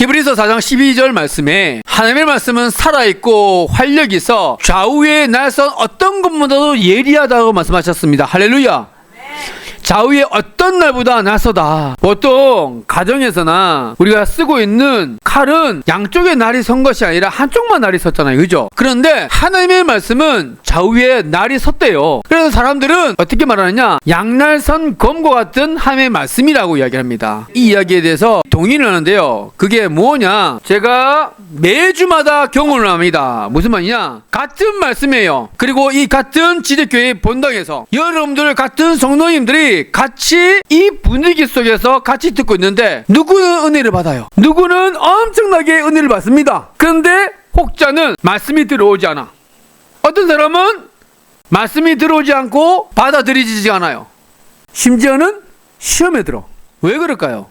히브리서 4장 12절 말씀에 하나님의 말씀은 살아있고 활력이 있어 좌우에 날선 어떤 것보다도 예리하다고 말씀하셨습니다. 할렐루야. 좌우에 어떤 날보다 나서다. 보통 가정에서나 우리가 쓰고 있는 칼은 양쪽에 날이 선 것이 아니라 한쪽만 날이 섰잖아요. 그죠? 그런데 하나님의 말씀은 좌우에 날이 섰대요. 그래서 사람들은 어떻게 말하느냐, 양날선 검과 같은 하나님의 말씀이라고 이야기합니다. 이 이야기에 대해서 동의를 하는데요. 그게 뭐냐, 제가 매주마다 경험을 합니다. 무슨 말이냐, 같은 말씀이에요. 그리고 이 같은 지대교회 본당에서 여러분들 같은 성도님들이 같이 이 분위기 속에서 같이 듣고 있는데, 누구는 은혜를 받아요, 누구는 엄청나게 은혜를 받습니다. 그런데 혹자는 말씀이 들어오지 않아. 어떤 사람은 말씀이 들어오지 않고 받아들이지 않아요. 심지어는 시험에 들어. 왜 그럴까요?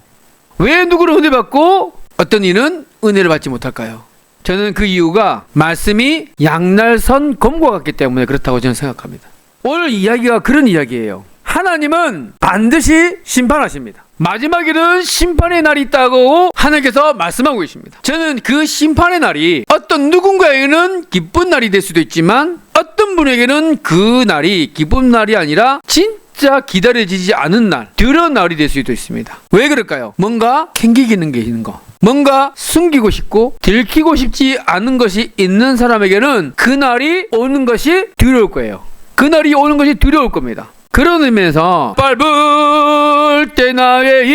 왜 누구는 은혜 받고 어떤 이는 은혜를 받지 못할까요? 저는 그 이유가 말씀이 양날선 검과 같기 때문에 그렇다고 저는 생각합니다. 오늘 이야기가 그런 이야기예요. 하나님은 반드시 심판하십니다. 마지막에는 심판의 날이 있다고 하나님께서 말씀하고 계십니다. 저는 그 심판의 날이 어떤 누군가에게는 기쁜 날이 될 수도 있지만 어떤 분에게는 그 날이 기쁜 날이 아니라 진짜 기다려지지 않은 날, 두려운 날이 될 수도 있습니다. 왜 그럴까요? 뭔가 캥기기는 게 있는 거, 뭔가 숨기고 싶고 들키고 싶지 않은 것이 있는 사람에게는 그 날이 오는 것이 두려울 거예요. 그 날이 오는 것이 두려울 겁니다. 그런 의미에서 밟을 때 나의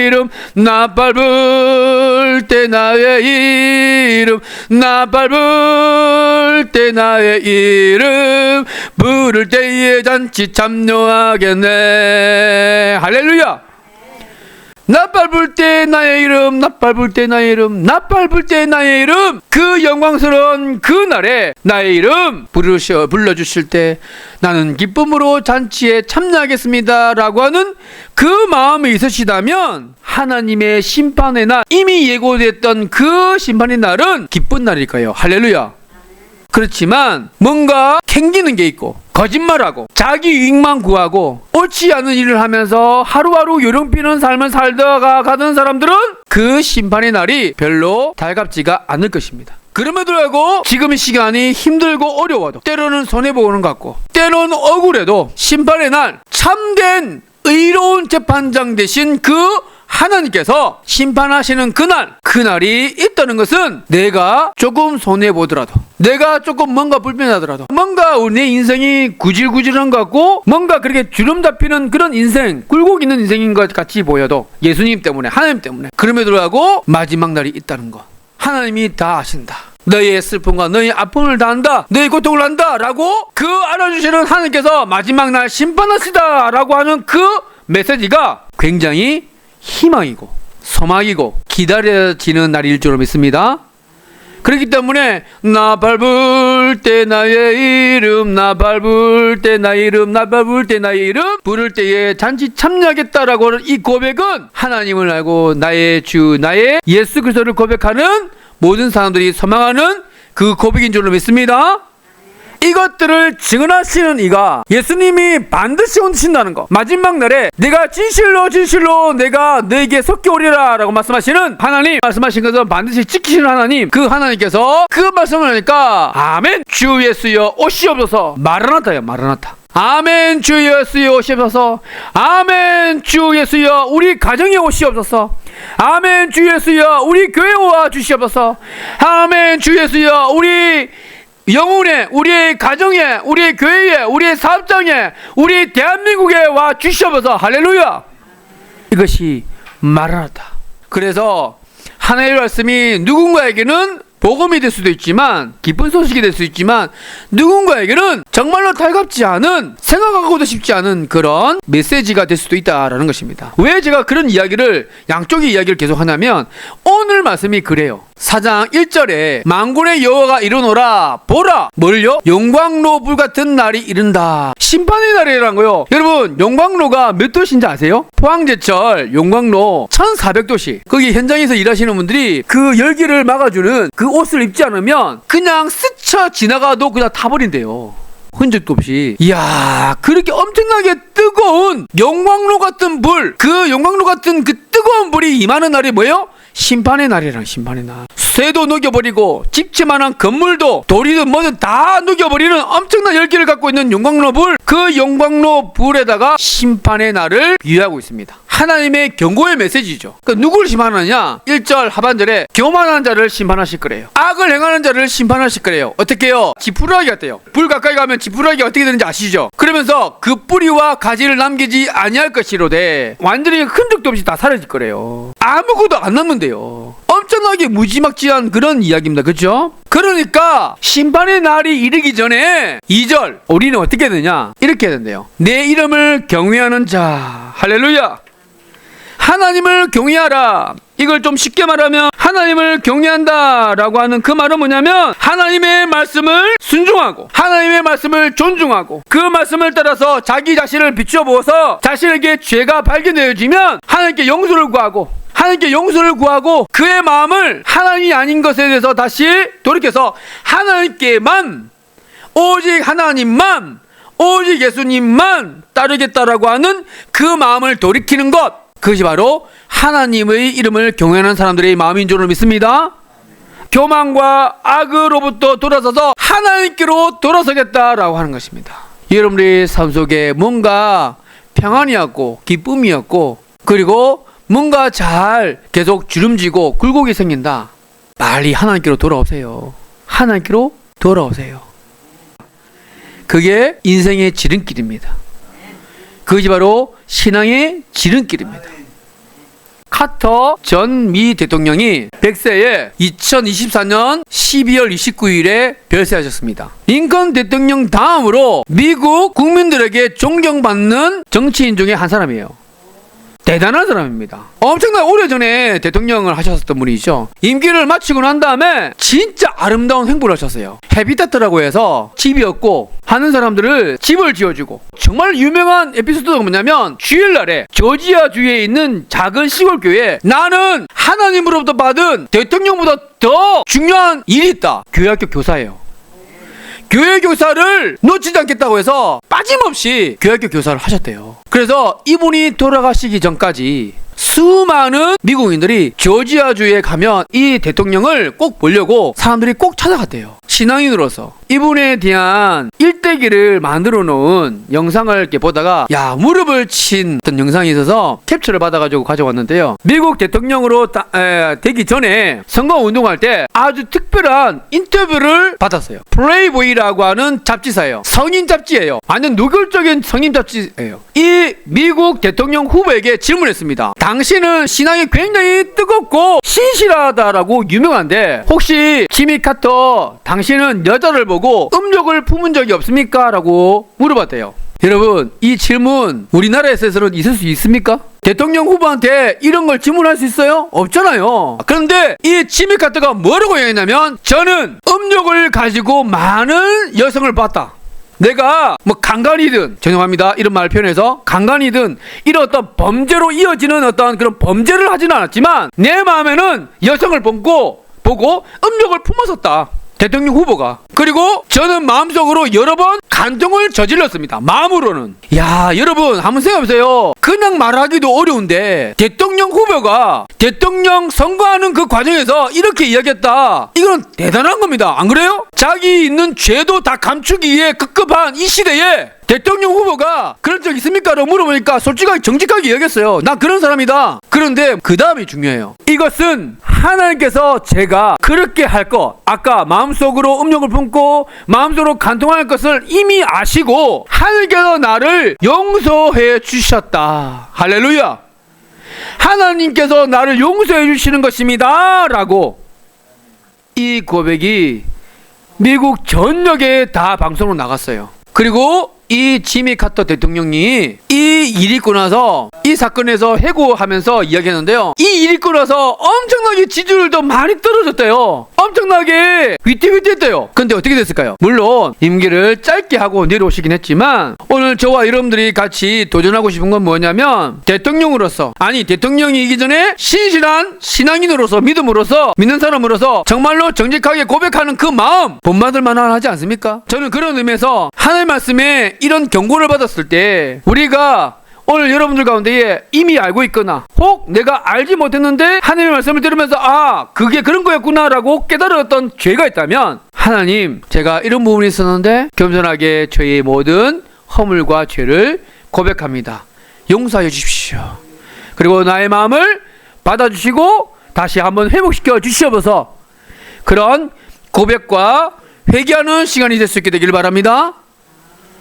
이름, 나 밟을 때 나의 이름, 나 밟을 때 나의 이름, 부를 때에 잔치 참여하겠네. 할렐루야. 나 밟을 때 나의 이름, 나 밟을 때 나의 이름, 나 밟을 때 나의 이름, 그 영광스러운 그 날에 나의 이름 불러주실 때 나는 기쁨으로 잔치에 참여하겠습니다 라고 하는 그 마음이 있으시다면 하나님의 심판의 날, 이미 예고됐던 그 심판의 날은 기쁜 날일 거예요. 할렐루야. 그렇지만 뭔가 캥기는 게 있고 거짓말하고 자기 이익만 구하고 옳지 않은 일을 하면서 하루하루 요령피는 삶을 살다가 가는 사람들은 그 심판의 날이 별로 달갑지가 않을 것입니다. 그럼에도 불구하고 지금 시간이 힘들고 어려워도, 때로는 손해보는 것 같고 때로는 억울해도 심판의 날 참된 의로운 재판장 되신 그 하나님께서 심판하시는 그날이 있다는 것은 내가 조금 손해보더라도, 내가 조금 뭔가 불편하더라도, 뭔가 내 인생이 구질구질한 것 같고 뭔가 그렇게 주름 잡히는 그런 인생, 굴곡 있는 인생인 것 같이 보여도 예수님 때문에, 하나님 때문에, 그럼에도 불구하고 마지막 날이 있다는 것, 하나님이 다 아신다, 너의 슬픔과 너의 아픔을 다 안다, 너의 고통을 안다 라고 그 알아주시는 하나님께서 마지막 날 심판하시다 라고 하는 그 메시지가 굉장히 희망이고 소망이고 기다려지는 날일 줄로 믿습니다. 그렇기 때문에 나 밟을 때 나의 이름, 나 밟을 때 나의 이름, 나 밟을 때 나의 이름, 부를 때에 잔치 참여하겠다라고 하는 이 고백은 하나님을 알고 나의 주, 나의 예수 그리스도를 고백하는 모든 사람들이 소망하는 그 고백인 줄로 믿습니다. 이것들을 증언하시는 이가 예수님이 반드시 오신다는 것, 마지막 날에 내가 진실로 내가 너에게 섞여오리라 라고 말씀하시는 하나님, 말씀하신 것을 반드시 지키시는 하나님, 그 하나님께서 그 말씀을 하니까 아멘 주 예수여 오시옵소서, 마라나타요, 마라나타. 아멘 주 예수여 오시옵소서, 아멘 주 예수여 우리 가정에 오시옵소서, 아멘 주 예수여 우리 교회에 와 주시옵소서, 아멘 주 예수여 우리 영혼에, 우리의 가정에, 우리의 교회에, 우리의 사업장에, 우리 대한민국에 와 주시옵소서. 할렐루야. 이것이 마라나타. 그래서 하나님의 말씀이 누군가에게는 복음이 될 수도 있지만, 기쁜 소식이 될 수 있지만, 누군가에게는 정말로 달갑지 않은, 생각하고도 싶지 않은 그런 메시지가 될 수도 있다라는 것입니다. 왜 제가 그런 이야기를, 양쪽의 이야기를 계속 하냐면 오늘 말씀이 그래요. 4장 1절에 만군의 여호와가 이르노라, 보라, 뭘요? 용광로 불같은 날이 이른다. 심판의 날이라는 거요. 여러분, 용광로가 몇 도시인지 아세요? 포항제철 용광로 1400도씨. 거기 현장에서 일하시는 분들이 그 열기를 막아주는 그 옷을 입지 않으면 그냥 스쳐 지나가도 그냥 타버린대요. 흔적도 없이. 이야, 그렇게 엄청나게 뜨거운 용광로 같은 불, 그 용광로 같은 그 뜨거운 불이 임하는 날이 뭐예요? 심판의 날이란 심판의 날. 쇠도 녹여버리고 집채만한 건물도 돌이든 뭐든 다 녹여버리는 엄청난 열기를 갖고 있는 용광로 불, 그 용광로 불에다가 심판의 날을 비유하고 있습니다. 하나님의 경고의 메시지죠. 누구를 심판하느냐? 1절 하반절에 교만한 자를 심판하실 거래요. 악을 행하는 자를 심판하실 거래요. 어떻게 해요? 지푸라기 같대요. 불 가까이 가면 지푸라기가 어떻게 되는지 아시죠? 그러면서 그 뿌리와 가지를 남기지 아니할 것이로되 완전히 흔적도 없이 다 사라질 거래요. 아무것도 안 남는데요. 엄청나게 무지막지한 그런 이야기입니다. 그렇죠? 그러니까 심판의 날이 이르기 전에 2절 우리는 어떻게 되느냐? 이렇게 해야 된대요. 내 이름을 경외하는 자, 할렐루야, 하나님을 경외하라. 이걸 좀 쉽게 말하면 하나님을 경외한다 라고 하는 그 말은 뭐냐면 하나님의 말씀을 순종하고 하나님의 말씀을 존중하고 그 말씀을 따라서 자기 자신을 비추어 보아서 자신에게 죄가 발견되어지면 하나님께 용서를 구하고 그의 마음을 하나님이 아닌 것에 대해서 다시 돌이켜서 하나님께만, 오직 하나님만, 오직 예수님만 따르겠다라고 하는 그 마음을 돌이키는 것, 그것이 바로 하나님의 이름을 경외하는 사람들의 마음인 줄을 믿습니다. 교만과 악으로부터 돌아서서 하나님께로 돌아서겠다라고 하는 것입니다. 여러분의 삶 속에 뭔가 평안이었고 기쁨이었고 그리고 뭔가 잘 계속 주름지고 굴곡이 생긴다. 빨리 하나님께로 돌아오세요. 하나님께로 돌아오세요. 그게 인생의 지름길입니다. 그것이 바로 신앙의 지름길입니다. 카터 전 미 대통령이 100세에 2024년 12월 29일에 별세하셨습니다. 링컨 대통령 다음으로 미국 국민들에게 존경받는 정치인 중에 한 사람이에요. 대단한 사람입니다. 엄청나게 오래전에 대통령을 하셨었던 분이죠. 임기를 마치고 난 다음에 진짜 아름다운 행보를 하셨어요. 해비타트라고 해서 집이 없고 하는 사람들을 집을 지어주고, 정말 유명한 에피소드가 뭐냐면 주일날에 조지아주에 있는 작은 시골교회에 나는 하나님으로부터 받은 대통령보다 더 중요한 일이 있다. 교회학교 교사예요. 교회 교사를 놓치지 않겠다고 해서 빠짐없이 교회학교 교사를 하셨대요. 그래서 이분이 돌아가시기 전까지 수많은 미국인들이 조지아주에 가면 이 대통령을 꼭 보려고 사람들이 꼭 찾아갔대요. 신앙인으로서 이분에 대한 일대기를 만들어 놓은 영상을 이렇게 보다가 무릎을 친 어떤 영상이 있어서 캡처를 받아가지고 가져왔는데요. 미국 대통령으로 되기 전에 선거 운동할 때 아주 특별한 인터뷰를 받았어요. 플레이보이라고 하는 잡지사예요. 성인 잡지예요. 완전 노골적인 성인 잡지예요. 이 미국 대통령 후보에게 질문했습니다. 당신은 신앙이 굉장히 뜨겁고 신실하다라고 유명한데 혹시 지미 카터 당신은 여자를 보고 음욕을 품은 적이 없습니까? 라고 물어봤대요. 여러분, 이 질문 우리나라에서는 있을 수 있습니까? 대통령 후보한테 이런 걸 질문할 수 있어요? 없잖아요. 그런데 이 지미 카터가 뭐라고 얘기했냐면 저는 음욕을 가지고 많은 여성을 봤다. 내가 강간이든, 죄송합니다 이런 말을 표현해서, 강간이든 이런 어떤 범죄로 이어지는 어떤 그런 범죄를 하지는 않았지만 내 마음에는 여성을 보고 음욕을 품었었다. 대통령 후보가. 그리고 저는 마음속으로 여러 번 간통을 저질렀습니다. 마음으로는. 여러분 한번 생각해보세요. 그냥 말하기도 어려운데 대통령 후보가 대통령 선거하는 그 과정에서 이렇게 이야기했다. 이건 대단한 겁니다. 안 그래요? 자기 있는 죄도 다 감추기 위해 급급한 이 시대에 대통령 후보가 그런 적 있습니까? 라고 물어보니까 솔직하게 정직하게 이야기했어요. 나 그런 사람이다. 그런데 그 다음이 중요해요. 이것은 하나님께서 제가 그렇게 할 것, 아까 마음속으로 음욕을 품고 마음속으로 간통할 것을 이미 아시고 하나님께서 나를 용서해 주셨다. 할렐루야. 하나님께서 나를 용서해 주시는 것입니다 라고 이 고백이 미국 전역에 다 방송으로 나갔어요. 그리고 이 지미 카터 대통령이 이 일이 있고 나서 이 사건에서 해고하면서 이야기했는데요. 이 일이 있고 나서 엄청나게 지지율도 많이 떨어졌대요. 엄청나게 위태위태했대요. 근데 어떻게 됐을까요? 물론 임기를 짧게 하고 내려오시긴 했지만 오늘 저와 여러분들이 같이 도전하고 싶은 건 뭐냐면 대통령으로서, 아니 대통령이기 전에 신실한 신앙인으로서, 믿는 사람으로서 정말로 정직하게 고백하는 그 마음 본받을 만하지 않습니까? 저는 그런 의미에서 하나님의 말씀에 이런 경고를 받았을 때 우리가 오늘 여러분들 가운데에 이미 알고 있거나 혹 내가 알지 못했는데 하나님의 말씀을 들으면서 아 그게 그런 거였구나 라고 깨달았던 죄가 있다면 하나님 제가 이런 부분이 있었는데 겸손하게 저의 모든 허물과 죄를 고백합니다. 용서해 주십시오. 그리고 나의 마음을 받아주시고 다시 한번 회복시켜 주시옵소서. 그런 고백과 회개하는 시간이 될 수 있게 되길 바랍니다.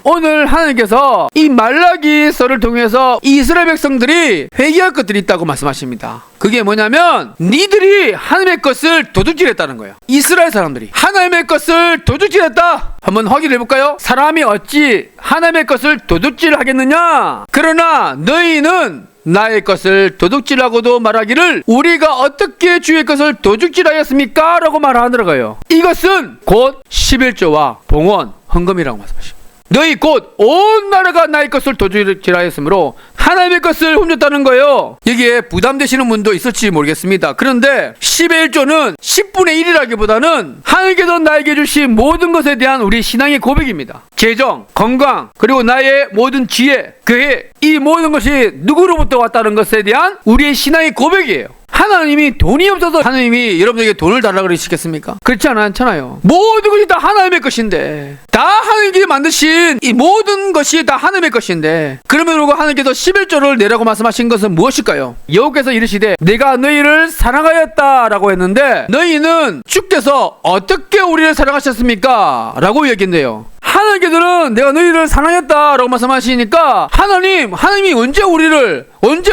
오늘 하나님께서 이 말라기서를 통해서 이스라엘 백성들이 회개할 것들이 있다고 말씀하십니다. 그게 뭐냐면 니들이 하나님의 것을 도둑질했다는 거예요. 이스라엘 사람들이 하나님의 것을 도둑질했다. 한번 확인해 볼까요? 사람이 어찌 하나님의 것을 도둑질하겠느냐? 그러나 너희는 나의 것을 도둑질하고도 말하기를 우리가 어떻게 주의 것을 도둑질하였습니까? 라고 말하더라고요. 이것은 곧 11조와 봉헌, 헌금이라고 말씀하십니다. 너희 곧 온 나라가 나의 것을 도둑질하였으므로 하나님의 것을 훔쳤다는 거예요. 여기에 부담되시는 분도 있을지 모르겠습니다. 그런데 11조는 10분의 1이라기보다는 하나님께서 나에게 주신 모든 것에 대한 우리 신앙의 고백입니다. 재정, 건강, 그리고 나의 모든 지혜, 그의 이 모든 것이 누구로부터 왔다는 것에 대한 우리의 신앙의 고백이에요. 하나님이 돈이 없어서 하나님이 여러분에게 돈을 달라고 그러시겠습니까? 그렇지 않잖아요. 모든 것이 다 하나님의 것인데, 다 하나님께 만드신 이 모든 것이 다 하나님의 것인데, 그러면 그러고 하나님께서 11조를 내라고 말씀하신 것은 무엇일까요? 여호와께서 이르시되 내가 너희를 사랑하였다라고 했는데 너희는 주께서 어떻게 우리를 사랑하셨습니까? 라고 얘기했네요. 하나님께서는 내가 너희를 사랑했다라고 말씀하시니까 하나님이 언제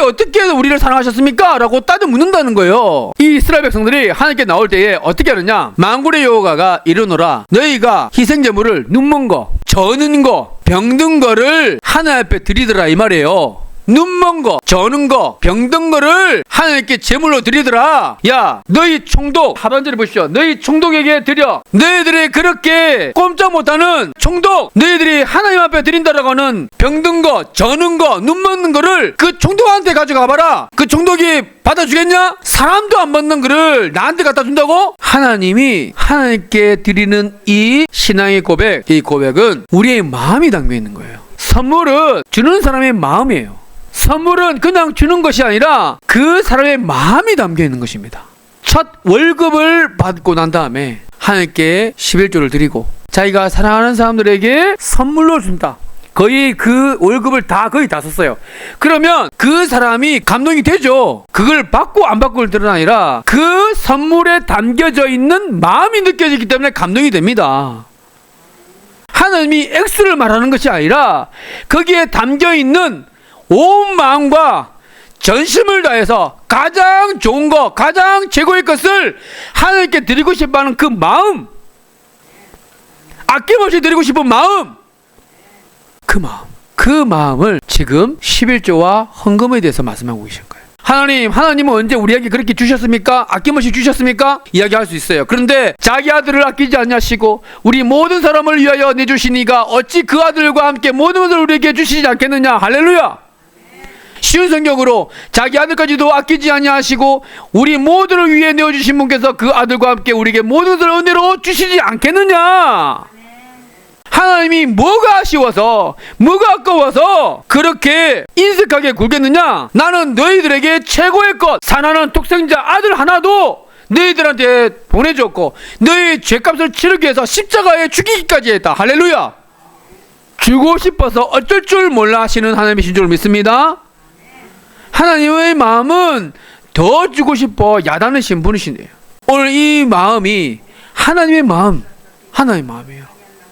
어떻게 우리를 사랑하셨습니까? 라고 따져 묻는다는 거예요. 이 이스라엘 백성들이 하나님께 나올 때에 어떻게 하느냐? 만군의 여호와가 이르노라 너희가 희생제물을 눈먼 거, 저는 거, 병든 거를 하나님 앞에 드리더라 이 말이에요. 눈먼 거, 저는 거, 병든 거를 하나님께 제물로 드리더라. 야, 너희 총독, 하반절에 보십시오. 너희 총독에게 드려. 너희들이 그렇게 꼼짝 못하는 총독, 너희들이 하나님 앞에 드린다라고 하는 병든 거, 저는 거, 눈먼 거를 그 총독한테 가져가 봐라. 그 총독이 받아주겠냐? 사람도 안 받는 거를 나한테 갖다 준다고? 하나님이 하나님께 드리는 이 신앙의 고백, 이 고백은 우리의 마음이 담겨 있는 거예요. 선물은 주는 사람의 마음이에요. 선물은 그냥 주는 것이 아니라 그 사람의 마음이 담겨 있는 것입니다. 첫 월급을 받고 난 다음에 하나님께 11조를 드리고 자기가 사랑하는 사람들에게 선물로 준다. 거의 그 월급을 거의 다 썼어요. 그러면 그 사람이 감동이 되죠. 그걸 받고 안 받고를 들은 아니라 그 선물에 담겨져 있는 마음이 느껴지기 때문에 감동이 됩니다. 하나님이 액수를 말하는 것이 아니라 거기에 담겨 있는 온 마음과 전심을 다해서 가장 좋은 것, 가장 최고의 것을 하나님께 드리고 싶어하는 그 마음, 아낌없이 드리고 싶은 마음, 그 마음을 지금 11조와 헌금에 대해서 말씀하고 계신 거예요. 하나님은 언제 우리에게 그렇게 주셨습니까? 아낌없이 주셨습니까? 이야기할 수 있어요. 그런데 자기 아들을 아끼지 않냐시고 우리 모든 사람을 위하여 내주시니가 어찌 그 아들과 함께 모든 것을 우리에게 주시지 않겠느냐. 할렐루야. 쉬운 성경으로 자기 아들까지도 아끼지 아니하시고 우리 모두를 위해 내어주신 분께서 그 아들과 함께 우리에게 모든 것을 은혜로 주시지 않겠느냐. 하나님이 뭐가 아쉬워서 뭐가 아까워서 그렇게 인색하게 굴겠느냐. 나는 너희들에게 최고의 것 사랑하는 독생자 아들 하나도 너희들한테 보내줬고 너희 죄값을 치르기 위해서 십자가에 죽이기까지 했다. 할렐루야. 주고 싶어서 어쩔 줄 몰라 하시는 하나님이신 줄 믿습니다. 하나님의 마음은 더 주고 싶어 야단으신 분이시네요. 오늘 이 마음이 하나님의 마음이에요.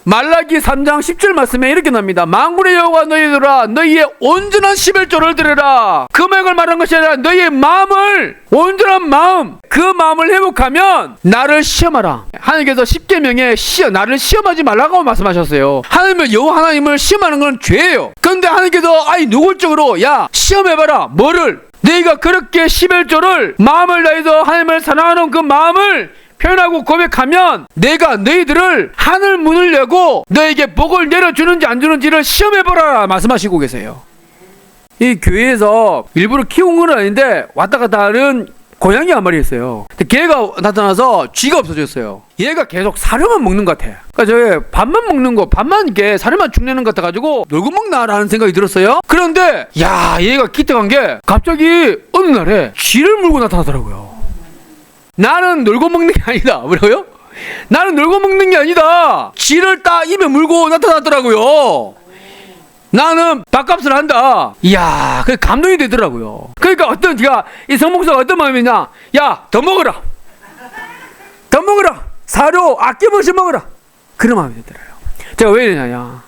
말라기 3장 10절 말씀에 이렇게 나옵니다. 만군의 여호와 너희들아 너희의 온전한 11조를 드려라. 금액을 말하는 것이 아니라 너희의 마음을, 온전한 마음, 그 마음을 회복하면 나를 시험하라. 하나님께서 10계명에 나를 시험하지 말라고 말씀하셨어요. 하나님을 시험하는 건 죄예요. 그런데 하나님께서 노골적으로 시험해봐라. 뭐를? 너희가 그렇게 11조를 마음을 다해서 하나님을 사랑하는 그 마음을 표현하고 고백하면 내가 너희들을 하늘 문을 열고 너에게 복을 내려주는지 안 주는지를 시험해보라 말씀하시고 계세요. 이 교회에서 일부러 키운 건 아닌데 왔다 갔다 하는 고양이 한 마리 있어요. 근데 걔가 나타나서 쥐가 없어졌어요. 얘가 계속 사료만 먹는 것 같아. 그러니까 저 밥만 먹는 거, 밥만 이렇게 사료만 축내는 것 같아가지고 놀고 먹나라는 생각이 들었어요. 그런데 야, 얘가 기특한 게 갑자기 어느 날에 쥐를 물고 나타나더라고요. 나는 놀고 먹는 게 아니다. 뭐라고요? 나는 놀고 먹는 게 아니다. 쥐를 딱 입에 물고 나타났더라고요. 나는 밥값을 한다. 이야, 그 감동이 되더라고요. 그러니까 어떤 제가 이 성목사가 어떤 마음이냐? 야, 더 먹어라. 더 먹어라. 사료 아낌없이 먹어라. 그런 마음이 들어요. 제가 왜 이러냐?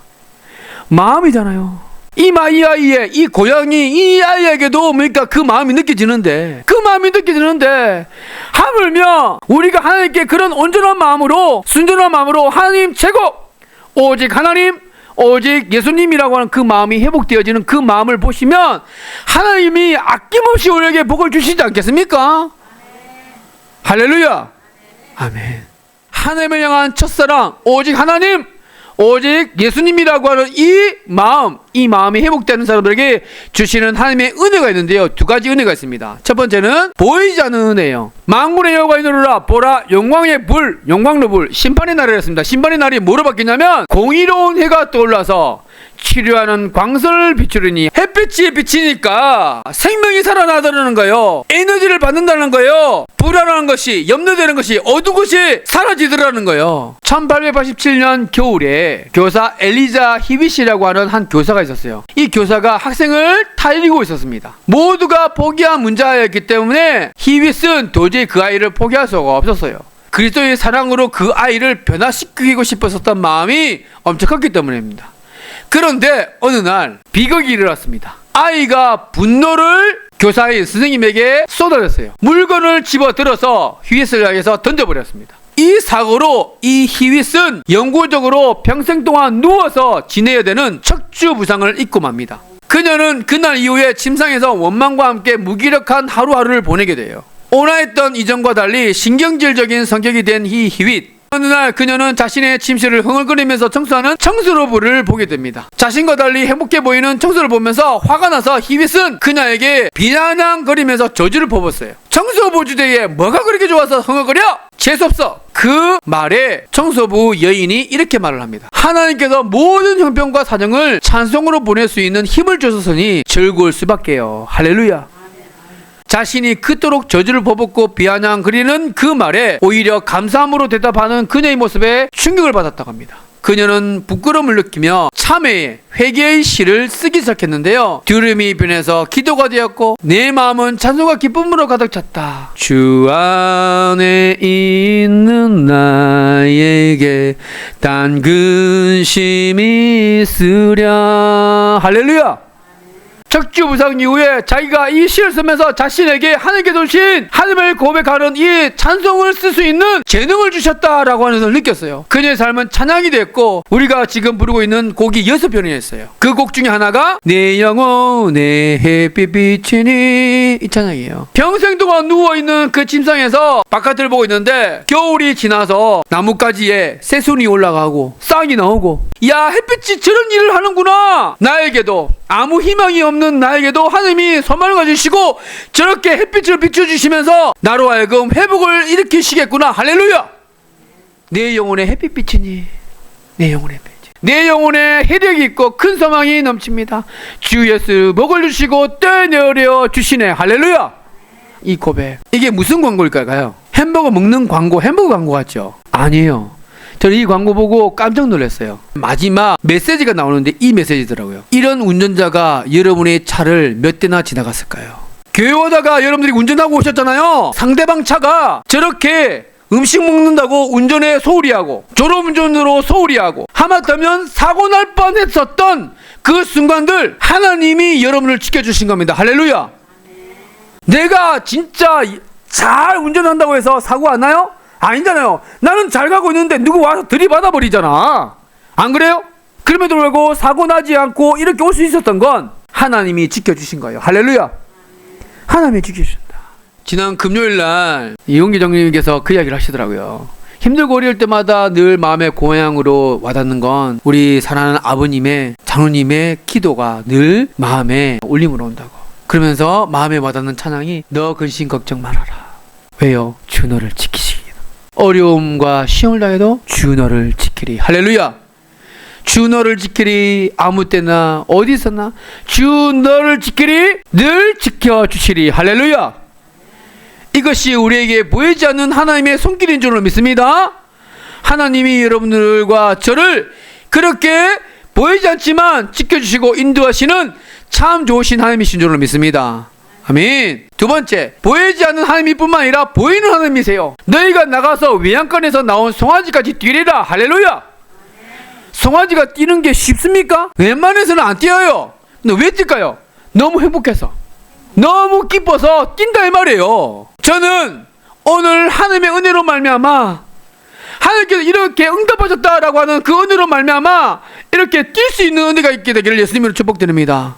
마음이잖아요. 이 아이의 이 고양이 이 아이에게도 그러니까 그 마음이 느껴지는데 하물며 우리가 하나님께 그런 온전한 마음으로 순전한 마음으로 하나님 최고 오직 하나님 오직 예수님이라고 하는 그 마음이 회복되어지는 그 마음을 보시면 하나님이 아낌없이 우리에게 복을 주시지 않겠습니까? 할렐루야. 아멘. 하나님을 향한 첫사랑 오직 하나님 오직 예수님이라고 하는 이 마음이 회복되는 사람들에게 주시는 하나님의 은혜가 있는데요. 두 가지 은혜가 있습니다. 첫 번째는 보이지 않는 은혜예요. 만군의 여호와의 이르노라 보라 영광의 불 영광의 불 심판의 날이었습니다. 심판의 날이 뭐로 바뀌냐면 공의로운 해가 떠올라서 치료하는 광선을 비추리니 햇빛이 비치니까 생명이 살아나다는 거예요. 에너지를 받는다는 거예요. 불안한 것이 염려되는 것이 어두운 것이 사라지더라는 거예요. 1887년 겨울에 교사 엘리자 히빗이라고 하는 한 교사가 있었어요. 이 교사가 학생을 타이리고 있었습니다. 모두가 포기한 문제였기 때문에 히빗은 도저히 그 아이를 포기할 수가 없었어요. 그리스도의 사랑으로 그 아이를 변화시키고 싶었던 마음이 엄청 컸기 때문입니다. 그런데 어느 날 비극이 일어났습니다. 아이가 분노를 교사인 선생님에게 쏟아냈어요. 물건을 집어들어서 히윗을 향해서 던져버렸습니다. 이 사고로 이 히윗은 영구적으로 평생 동안 누워서 지내야 되는 척추 부상을 입고 맙니다. 그녀는 그날 이후에 침상에서 원망과 함께 무기력한 하루하루를 보내게 돼요. 온화했던 이전과 달리 신경질적인 성격이 된 이 히윗, 어느 날 그녀는 자신의 침실을 흥얼거리면서 청소하는 청소로부를 보게 됩니다. 자신과 달리 행복해 보이는 청소를 보면서 화가 나서 히윗은 그녀에게 비아냥거리면서 저주를 퍼붓어요. 청소부 주제에 뭐가 그렇게 좋아서 흥얼거려? 재수없어. 그 말에 청소부 여인이 이렇게 말을 합니다. 하나님께서 모든 형편과 사정을 찬송으로 보낼 수 있는 힘을 주셨으니 즐거울 수밖에요. 할렐루야. 자신이 그토록 저주를 퍼붓고 비아냥거리는 그 말에 오히려 감사함으로 대답하는 그녀의 모습에 충격을 받았다고 합니다. 그녀는 부끄러움을 느끼며 참회의 회개의 시를 쓰기 시작했는데요. 두려움이 변해서 기도가 되었고 내 마음은 찬송과 기쁨으로 가득 찼다. 주 안에 있는 나에게 단 근심이 있으랴. 할렐루야. 척추 부상 이후에 자기가 이 시를 쓰면서 자신에게 하나님께 주신 하나님을 고백하는 이 찬송을 쓸 수 있는 재능을 주셨다라고 하는 것을 느꼈어요. 그녀의 삶은 찬양이 됐고 우리가 지금 부르고 있는 곡이 6편이 있어요. 그 곡 중에 하나가 내 영혼의 햇빛 비치니 이 찬양이에요. 평생 동안 누워있는 그 침상에서 바깥을 보고 있는데 겨울이 지나서 나뭇가지에 새순이 올라가고 싹이 나오고 야 햇빛이 저런 일을 하는구나. 나에게도 아무 희망이 없는 나에게도 하나님이 소망을 가지시고 저렇게 햇빛을 비춰주시면서 나로 하여금 회복을 일으키시겠구나. 할렐루야. 내 영혼에 햇빛 비치니 내 영혼에 햇빛 내 영혼에 혜력이 있고 큰 소망이 넘칩니다. 주 예수 복을 주시고 떼내려 주시네. 할렐루야. 이 고백 이게 무슨 광고일까요? 햄버거 먹는 광고, 햄버거 광고 같죠? 아니에요. 저는 이 광고 보고 깜짝 놀랐어요. 마지막 메시지가 나오는데 이 메시지더라고요. 이런 운전자가 여러분의 차를 몇 대나 지나갔을까요? 교회 오다가 여러분들이 운전하고 오셨잖아요. 상대방 차가 저렇게 음식 먹는다고 운전에 소홀히 하고 졸음운전으로 소홀히 하고 하마터면 사고 날 뻔했었던 그 순간들 하나님이 여러분을 지켜주신 겁니다. 할렐루야. 내가 진짜 잘 운전한다고 해서 사고 안 나요? 아니잖아요. 나는 잘 가고 있는데 누구 와서 들이받아 버리잖아. 안 그래요? 그럼에도 불구하고 사고 나지 않고 이렇게 올 수 있었던 건 하나님이 지켜주신 거예요. 할렐루야. 하나님이 지켜주신다. 지난 금요일 날 이용기 장로님께서 그 이야기를 하시더라고요. 힘들고 어려울 때마다 늘 마음의 고향으로 와닿는 건 우리 사랑하는 아버님의 장로님의 기도가 늘 마음에 울림으로 온다고. 그러면서 마음에 와닿는 찬양이 너 근심 걱정 말아라. 왜요? 주 너를 지키시기. 어려움과 시험을 당해도 주 너를 지키리. 할렐루야. 주 너를 지키리. 아무 때나 어디서나 주 너를 지키리. 늘 지켜주시리. 할렐루야. 이것이 우리에게 보이지 않는 하나님의 손길인 줄로 믿습니다. 하나님이 여러분들과 저를 그렇게 보이지 않지만 지켜주시고 인도하시는 참 좋으신 하나님이신 줄로 믿습니다. 아멘. 두 번째, 보이지 않는 하나님뿐만 아니라 보이는 하나님이세요. 너희가 나가서 외양간에서 나온 송아지까지 뛰리라. 할렐루야. 송아지가 뛰는 게 쉽습니까? 웬만해서는 안 뛰어요. 근데 왜 뛸까요? 너무 행복해서, 너무 기뻐서 뛴다 이 말이에요. 저는 오늘 하나님의 은혜로 말미암아 하나님께서 이렇게 응답하셨다라고 하는 그 은혜로 말미암아 이렇게 뛸 수 있는 은혜가 있게 되기를 예수님으로 축복드립니다.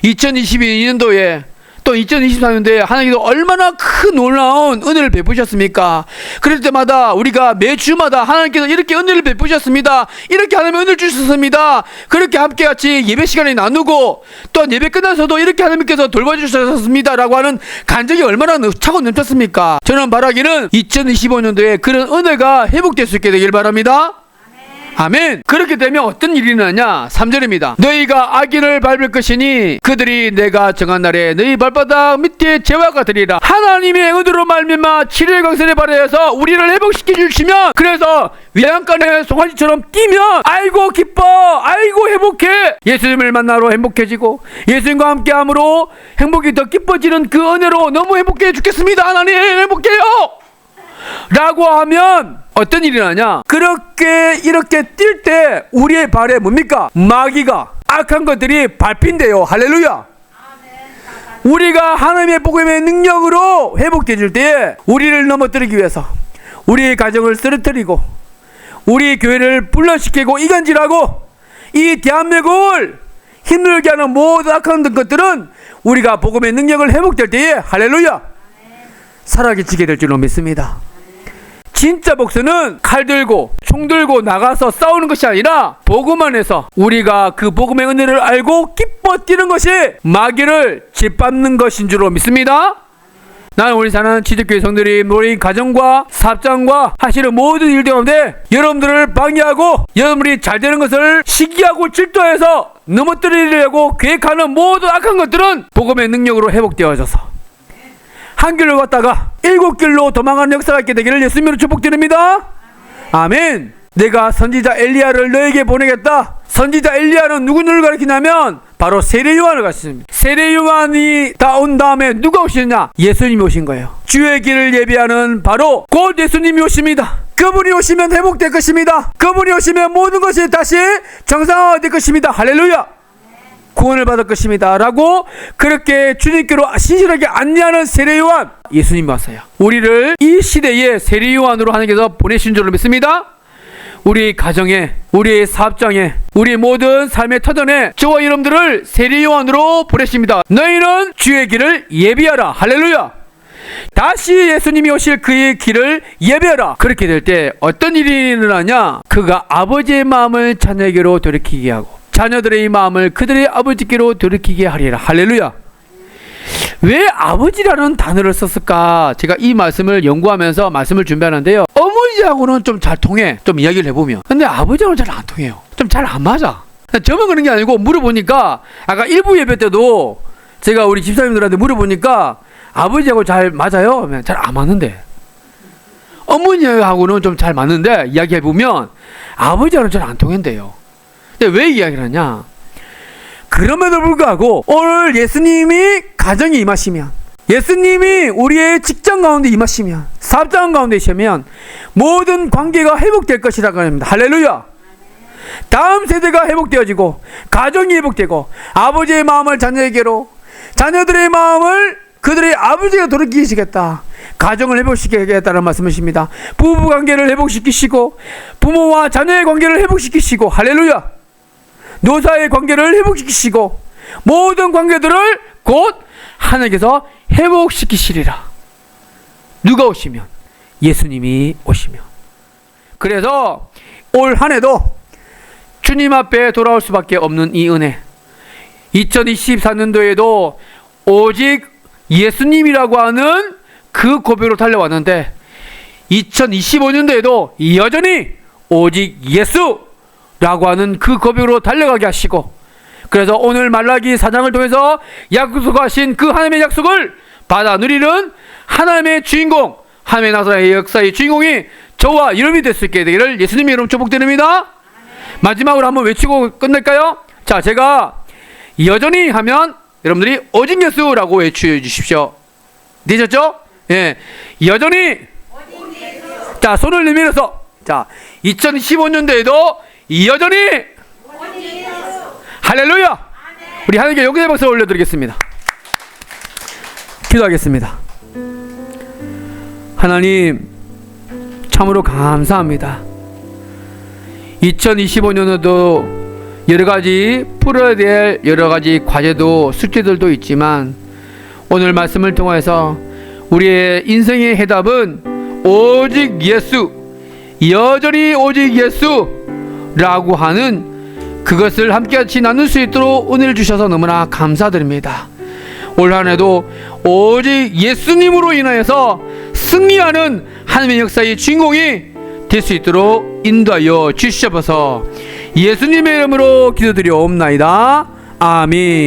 2022년도에 또 2024년도에 하나님께서 얼마나 큰 놀라운 은혜를 베푸셨습니까? 그럴 때마다 우리가 매주마다 하나님께서 이렇게 은혜를 베푸셨습니다. 이렇게 하나님의 은혜를 주셨습니다. 그렇게 함께 같이 예배 시간에 나누고 또 예배 끝나서도 이렇게 하나님께서 돌봐주셨습니다 라고 하는 간증이 얼마나 차고 넘쳤습니까? 저는 바라기는 2025년도에 그런 은혜가 회복될 수 있게 되길 바랍니다. 아멘. 그렇게 되면 어떤 일이 일어나냐? 3절입니다. 너희가 악인을 밟을 것이니 그들이 내가 정한 날에 너희 발바닥 밑에 재화가 되리라. 하나님의 은혜로 말미암아 7일 강선에 발해서 우리를 회복시켜 주시면, 그래서 외양간에 송아지처럼 뛰면 아이고 기뻐, 아이고 행복해. 예수님을 만나러 행복해지고 예수님과 함께함으로 행복이 더 깊어지는 그 은혜로 너무 행복해 죽겠습니다. 하나님 행복해요 라고 하면 어떤 일이 나냐? 그렇게 이렇게 뛸 때 우리의 발에 뭡니까? 마귀가, 악한 것들이 밟힌대요. 할렐루야. 우리가 하나님의 복음의 능력으로 회복되질 때에 우리를 넘어뜨리기 위해서 우리의 가정을 쓰러뜨리고 우리 교회를 분란시키고 이간질하고 이 대한민국을 힘들게 하는 모든 악한 것들은 우리가 복음의 능력을 회복될 때에 할렐루야 사라지게 될 줄로 믿습니다. 진짜 복수는 칼 들고 총 들고 나가서 싸우는 것이 아니라 복음 안에서 우리가 그 복음의 은혜를 알고 기뻐 뛰는 것이 마귀를 짓밟는 것인 줄로 믿습니다. 나는 우리 사는 지적교회 성들이 우리 가정과 사업장과 하시는 모든 일들 가운데 여러분들을 방해하고 여러분들이 잘 되는 것을 시기하고 질투해서 넘어뜨리려고 계획하는 모든 악한 것들은 복음의 능력으로 회복되어져서 한 길로 갔다가 7길로 도망가는 역사가 있게 되기를 예수님으로 축복드립니다. 아멘. 내가 선지자 엘리야를 너에게 보내겠다. 선지자 엘리야는 누구를 가리키냐면 바로 세례 요한을 가리킵니다. 세례 요한이 다 온 다음에 누가 오시느냐? 예수님이 오신 거예요. 주의 길을 예비하는 바로 곧 예수님이 오십니다. 그분이 오시면 회복될 것입니다. 그분이 오시면 모든 것이 다시 정상화가 될 것입니다. 할렐루야. 구원을 받을 것입니다 라고 그렇게 주님께로 신실하게 안내하는 세례 요한, 예수님 왔어요. 우리를 이 시대에 세례 요한으로 하나님께서 보내신 줄로 믿습니다. 우리 가정에, 우리 사업장에, 우리 모든 삶의 터전에 저와 여러분들을 세례 요한으로 보내십니다. 너희는 주의 길을 예비하라. 할렐루야. 다시 예수님이 오실 그의 길을 예배하라. 그렇게 될 때 어떤 일이 일어나냐? 그가 아버지의 마음을 자녀에게로 돌이키게 하고 자녀들의 마음을 그들의 아버지께로 돌이키게 하리라. 할렐루야. 왜 아버지라는 단어를 썼을까? 제가 이 말씀을 연구하면서 말씀을 준비하는데요, 어머니하고는 좀 잘 통해, 좀 이야기를 해보면. 근데 아버지하고는 잘 안 통해요. 좀 잘 안 맞아. 저만 그런 게 아니고 물어보니까 아까 일부 예배 때도 제가 우리 집사님들한테 물어보니까 아버지하고 잘 맞아요? 잘 안 맞는데, 어머니하고는 좀 잘 맞는데 이야기해보면 아버지하고는 잘 안 통한대요. 왜 이야기를 하냐? 그럼에도 불구하고 오늘 예수님이 가정에 임하시면, 예수님이 우리의 직장 가운데 임하시면, 사업장 가운데 있으면 모든 관계가 회복될 것이라고 합니다. 할렐루야. 다음 세대가 회복되어지고 가정이 회복되고 아버지의 마음을 자녀에게로, 자녀들의 마음을 그들의 아버지가 돌이키시겠다. 가정을 회복시키겠다는 말씀이십니다. 부부 관계를 회복시키시고 부모와 자녀의 관계를 회복시키시고 할렐루야. 노사의 관계를 회복시키시고 모든 관계들을 곧 하나님께서 회복시키시리라. 누가 오시면? 예수님이 오시면. 그래서 올 한 해도 주님 앞에 돌아올 수밖에 없는 이 은혜, 2024년도에도 오직 예수님이라고 하는 그 고백으로 달려왔는데 2025년도에도 여전히 오직 예수라고 하는 그 고백으로 달려가게 하시고, 그래서 오늘 말라기 4장을 통해서 약속하신 그 하나님의 약속을 받아 누리는 하나님의 주인공, 하나님의 나사렛의 역사의 주인공이 저와 이름이 될 수 있게 되기를 예수님의 이름 축복드립니다. 마지막으로 한번 외치고 끝낼까요? 자, 제가 여전히 하면 여러분들이 오직 예수라고 외쳐 주십시오. 되셨죠? 예, 여전히. 자, 손을 내밀어서, 자, 2015년도에도 여전히 할렐루야. 우리 하나님께 영광의 박수 올려드리겠습니다. 기도하겠습니다. 하나님, 참으로 감사합니다. 2025년에도 여러가지 풀어야 될 여러가지 과제도 숙제들도 있지만, 오늘 말씀을 통해서 우리의 인생의 해답은 오직 예수, 여전히 오직 예수라고 하는 그것을 함께같이 나눌 수 있도록 은혜를 주셔서 너무나 감사드립니다. 올 한해도 오직 예수님으로 인하여서 승리하는 하나님의 역사의 주인공이 될 수 있도록 인도하여 주시옵소서. 예수님의 이름으로 기도드리옵나이다. 아멘.